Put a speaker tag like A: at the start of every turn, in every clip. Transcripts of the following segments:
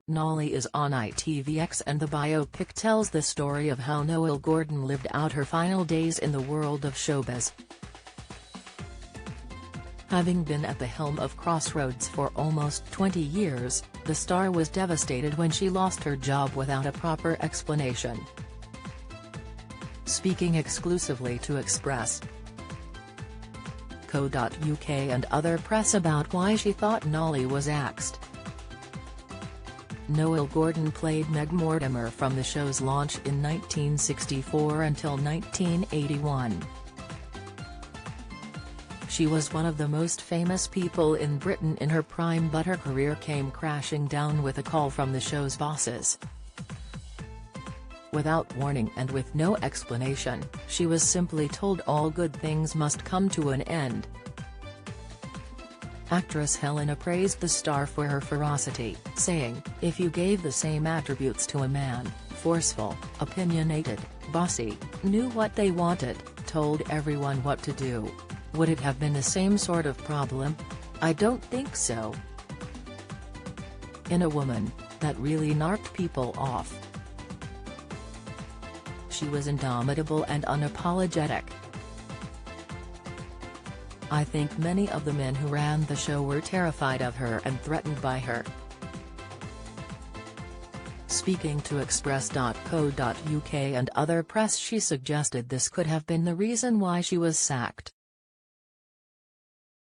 A: Nolly is on ITVX, and the biopic tells the story of how Noelle Gordon lived out her final days in the world of showbiz. Having been at the helm of Crossroads for almost 20 years, the star was devastated when she lost her job without a proper explanation. Speaking exclusively to Express.co.uk and other press about why she thought Nolly was axed. Noelle Gordon played Meg Mortimer from the show's launch in 1964 until 1981. She was one of the most famous people in Britain in her prime, but her career came crashing down with a call from the show's bosses. Without warning and with no explanation, she was simply told all good things must come to an end. Actress Helena praised the star for her ferocity, saying, "If you gave the same attributes to a man, forceful, opinionated, bossy, knew what they wanted, told everyone what to do, would it have been the same sort of problem? I don't think so. In a woman, that really narked people off. She was indomitable and unapologetic. I think many of the men who ran the show were terrified of her and threatened by her." Speaking to Express.co.uk and other press, she suggested this could have been the reason why she was sacked.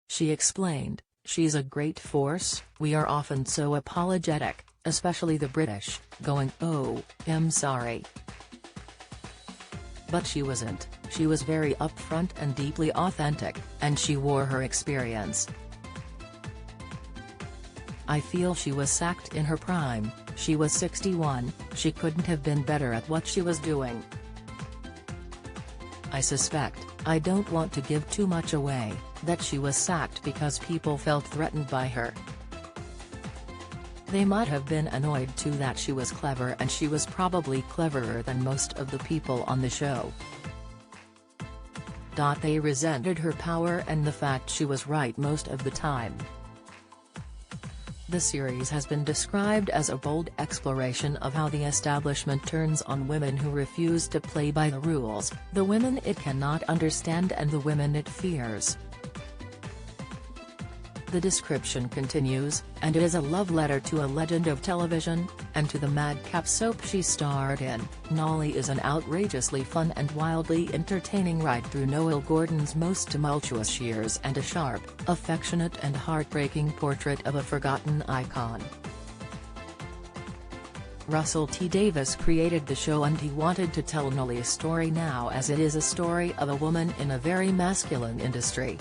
A: She explained, "She's a great force, we are often so apologetic, especially the British, going, 'Oh, I'm sorry.' But she wasn't, she was very upfront and deeply authentic, and she wore her experience. I feel she was sacked in her prime, she was 61, she couldn't have been better at what she was doing. I suspect, I don't want to give too much away, that she was sacked because people felt threatened by her. They might have been annoyed too that she was clever, and she was probably cleverer than most of the people on the show. They resented her power and the fact she was right most of the time." The series has been described as a bold exploration of how the establishment turns on women who refuse to play by the rules, the women it cannot understand and the women it fears. The description continues, and it is a love letter to a legend of television, and to the madcap soap she starred in. Nolly is an outrageously fun and wildly entertaining ride through Noelle Gordon's most tumultuous years, and a sharp, affectionate and heartbreaking portrait of a forgotten icon. Russell T. Davies created the show, and he wanted to tell Nolly's story now, as it is a story of a woman in a very masculine industry.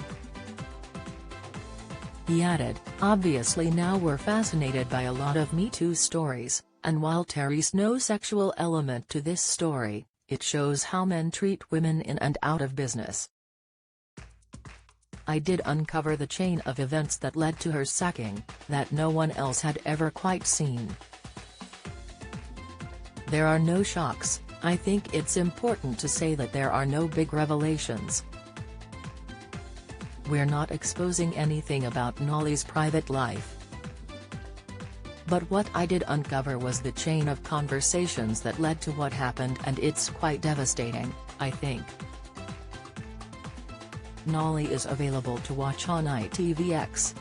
A: He added, "Obviously now we're fascinated by a lot of Me Too stories, and while there's no sexual element to this story, it shows how men treat women in and out of business. I did uncover the chain of events that led to her sacking, that no one else had ever quite seen. There are no shocks. I think it's important to say that there are no big revelations. We're not exposing anything about Nolly's private life. But what I did uncover was the chain of conversations that led to what happened, and it's quite devastating, I think." Nolly is available to watch on ITVX.